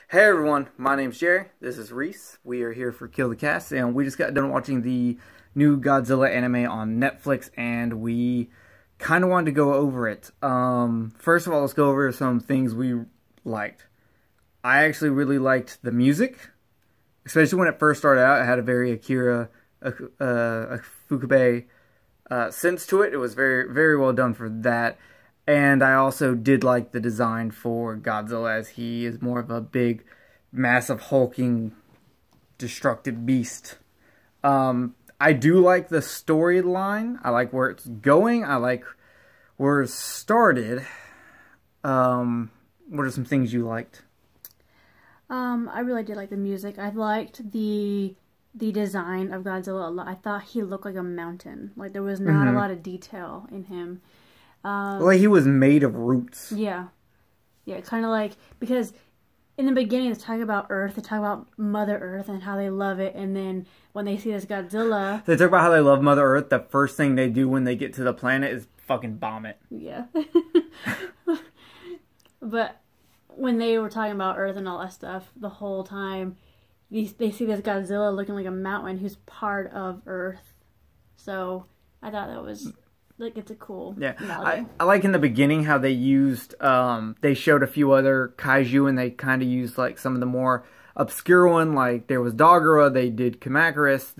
Hey everyone, my name's Jerry. This is Reese. We are here for Kill the Cast, and we just got done watching the new Godzilla anime on Netflix, and we kind of wanted to go over it. First of all, let's go over some things we liked. I actually really liked the music, especially when it first started out. It had a very Akira Fukube sense to it. It was very, very well done for that. And I also did like the design for Godzilla, as he is more of a big, massive, hulking, destructive beast. I do like the storyline. I like where it's going. I like where it started. What are some things you liked? I really did like the music. I liked the design of Godzilla a lot. I thought he looked like a mountain. Like, there was not a lot of detail in him. Like he was made of roots. Yeah. Yeah, kind of like, because in the beginning they talk about Earth, they talk about Mother Earth and how they love it, and then when they see this Godzilla... They talk about how they love Mother Earth. The first thing they do when they get to the planet is fucking bomb it. Yeah. But when they were talking about Earth and all that stuff, the whole time, they see this Godzilla looking like a mountain who's part of Earth. So I thought that was... Like, it's a cool melody. I like in the beginning how they used, they showed a few other kaiju, and they kind of used, like, some of the more obscure one. Like, there was Dogora, they did Kamacuras,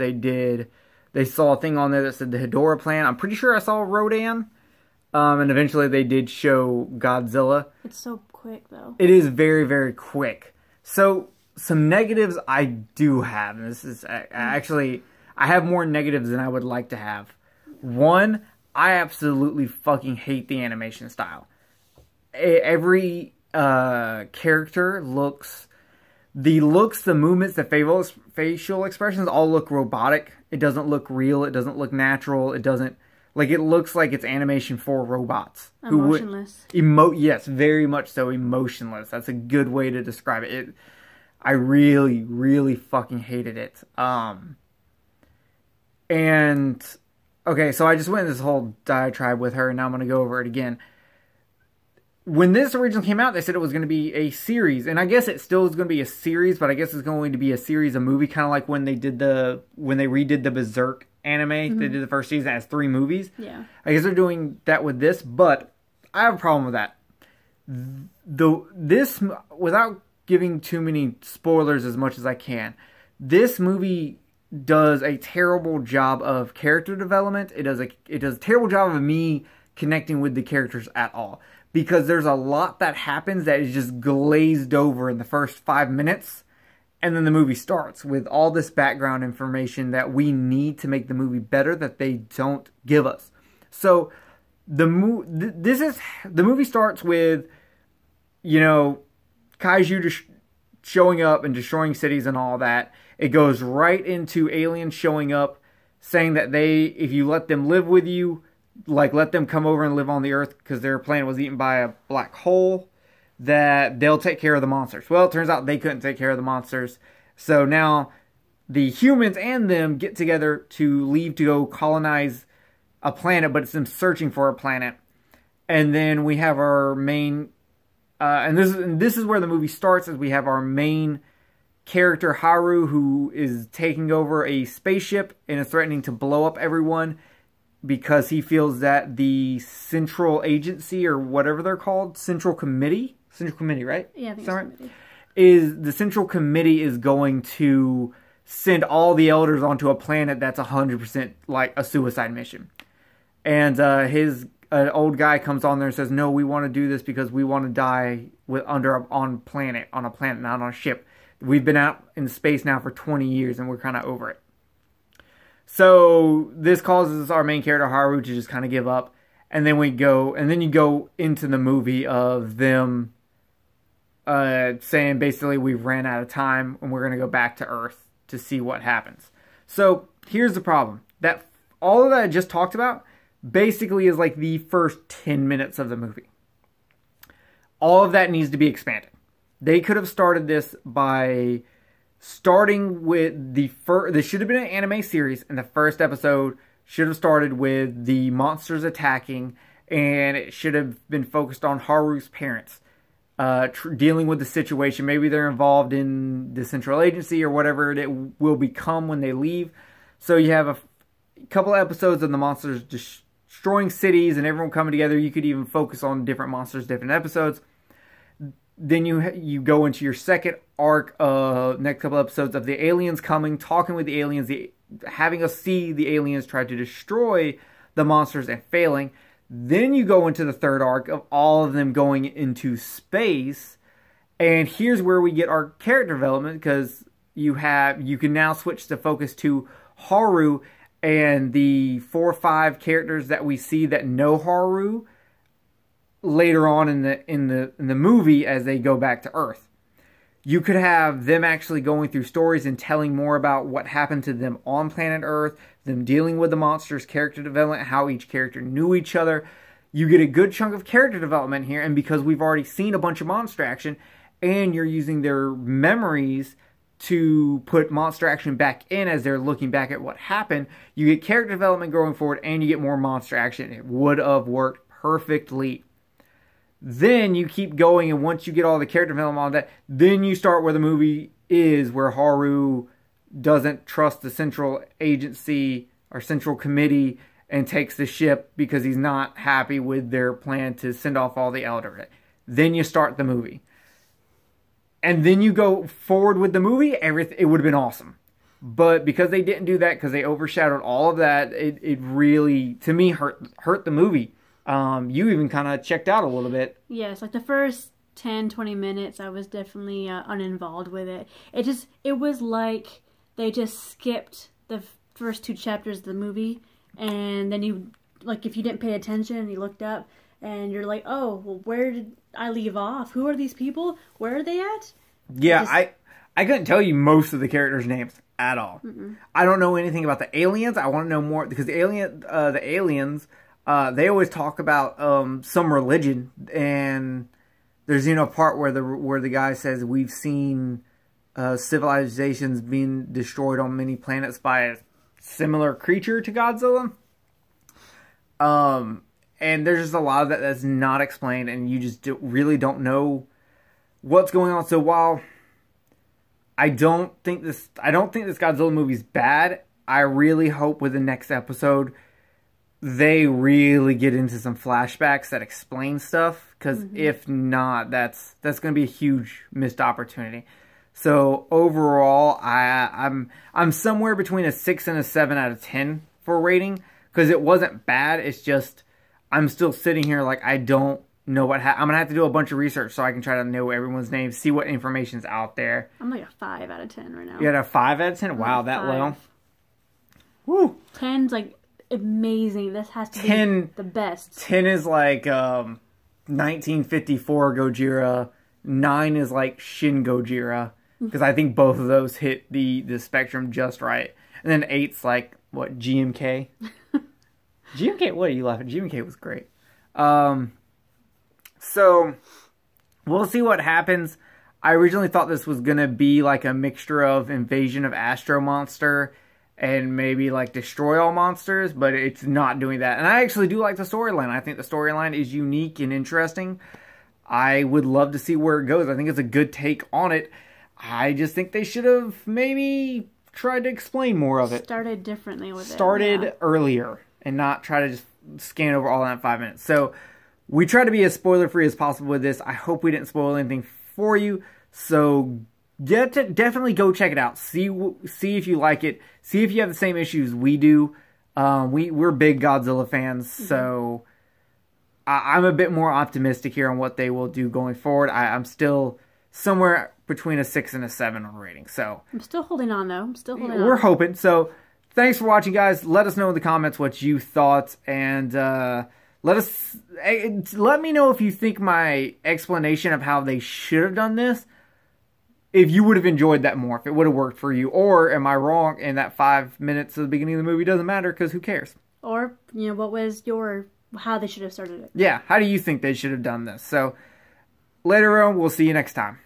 they saw a thing on there that said the Hedorah plant. I'm pretty sure I saw Rodan. And eventually they did show Godzilla. It's so quick, though. It is very, very quick. So, some negatives I do have. And this is, actually, I have more negatives than I would like to have. One, I absolutely fucking hate the animation style. Every character looks... The looks, the movements, the facial expressions all look robotic. It doesn't look real. It doesn't look natural. It doesn't... Like, it looks like it's animation for robots. Emotionless. Yes, very much so emotionless. That's a good way to describe it. I really, really fucking hated it. And... Okay, so I just went in this whole diatribe with her, and now I'm going to go over it again. When this originally came out, they said it was going to be a series, and I guess it still is going to be a series, but I guess it's going to be a series, a movie, kind of like when they redid the Berserk anime. They did the first season as 3 movies. Yeah. I guess they're doing that with this, but I have a problem with that. This, without giving too many spoilers as much as I can, this movie does a terrible job of character development. It does a terrible job of me connecting with the characters at all, because there's a lot that happens that is just glazed over in the first 5 minutes, and then the movie starts with all this background information that we need to make the movie better that they don't give us. So the movie starts with, you know, kaiju showing up and destroying cities and all that. It goes right into aliens showing up, saying that if you let them live with you, like let them come over and live on the Earth because their planet was eaten by a black hole, that they'll take care of the monsters. Well, it turns out they couldn't take care of the monsters. So now the humans and them get together to leave to go colonize a planet, but it's them searching for a planet. And then we have our main... and this is where the movie starts, as we have our main character Haru, who is taking over a spaceship and is threatening to blow up everyone because he feels that the Central Agency, or whatever they're called, Central Committee, right? Yeah, I think it's Committee. The Central Committee is going to send all the elders onto a planet that's 100% like a suicide mission. And an old guy comes on there and says, no, we want to do this because we want to die on a planet, not on a ship. We've been out in space now for 20 years, and we're kind of over it. So this causes our main character Haru to just kind of give up, and then you go into the movie of them saying basically we've ran out of time and we're going to go back to Earth to see what happens. So here's the problem: that all of that I just talked about basically is like the first 10 minutes of the movie. All of that needs to be expanded. They could have started this by starting with this should have been an anime series, and the first episode should have started with the monsters attacking, and it should have been focused on Haru's parents. dealing with the situation. Maybe they're involved in the central agency or whatever it will become when they leave. So you have a couple of episodes of the monsters destroying cities and everyone coming together. You could even focus on different monsters, different episodes. Then you go into your second arc, next couple episodes of the aliens coming, talking with the aliens, having us see the aliens try to destroy the monsters and failing. Then you go into the third arc of all of them going into space. And here's where we get our character development, because you can now switch the focus to Haru and the 4 or 5 characters that we see that know Haru later on in the movie as they go back to Earth. You could have them actually going through stories and telling more about what happened to them on planet Earth, them dealing with the monsters, character development, how each character knew each other. You get a good chunk of character development here, and because we've already seen a bunch of monster action, and you're using their memories to put monster action back in as they're looking back at what happened, you get character development going forward, and you get more monster action. It would have worked perfectly. Then you keep going, and once you get all the character development on that, then you start where the movie is, where Haru doesn't trust the central agency or central committee and takes the ship because he's not happy with their plan to send off all the Elder. Then you start the movie. And then you go forward with the movie, it would have been awesome. But because they didn't do that, because they overshadowed all of that, it really, to me, hurt the movie. You even kind of checked out a little bit. Yes, like the first 10, 20 minutes, I was definitely uninvolved with it. It was like they just skipped the first 2 chapters of the movie, and then if you didn't pay attention and you looked up, and you're like, oh, well, where did I leave off? Who are these people? Where are they at? Yeah, I couldn't tell you most of the characters' names at all. Mm-mm. I don't know anything about the aliens. I want to know more, because the aliens... they always talk about some religion, and there's a part where the guy says we've seen civilizations being destroyed on many planets by a similar creature to Godzilla. And there's just a lot of that's not explained, and you just really don't know what's going on. So while I don't think this Godzilla movie's bad, I really hope with the next episode they really get into some flashbacks that explain stuff, because if not, that's going to be a huge missed opportunity. So overall, I'm somewhere between a 6 and a 7 out of 10 for rating, because it wasn't bad. It's just I'm still sitting here like I don't know what I'm gonna have to do a bunch of research so I can try to know everyone's names, see what information's out there. I'm like a 5 out of 10 right now. You got a 5 out of 10? Wow, that low. Woo. 10's like amazing. This has to be the best. 10 is like 1954 Gojira. 9 is like Shin Gojira, because I think both of those hit the spectrum just right. And then 8's like what, GMK? GMK, what are you laughing? GMK was great. So we'll see what happens. I originally thought this was gonna be like a mixture of Invasion of Astro Monster and maybe like Destroy All Monsters, but it's not doing that. And I actually do like the storyline. I think the storyline is unique and interesting. I would love to see where it goes. I think it's a good take on it. I just think they should have maybe tried to explain more of it. Started differently with Started earlier and not try to just scan over all that in 5 minutes. So we try to be as spoiler-free as possible with this. I hope we didn't spoil anything for you. So definitely go check it out. See if you like it. See if you have the same issues we do. We're big Godzilla fans, so I'm a bit more optimistic here on what they will do going forward. I'm still somewhere between a 6 and a 7 on rating. So I'm still holding on, though. We're hoping. So thanks for watching, guys. Let us know in the comments what you thought, and let me know if you think my explanation of how they should have done this, if you would have enjoyed that more, if it would have worked for you, or am I wrong and that 5 minutes at the beginning of the movie doesn't matter because who cares? Or, what was how they should have started it. Yeah, how do you think they should have done this? So later on, we'll see you next time.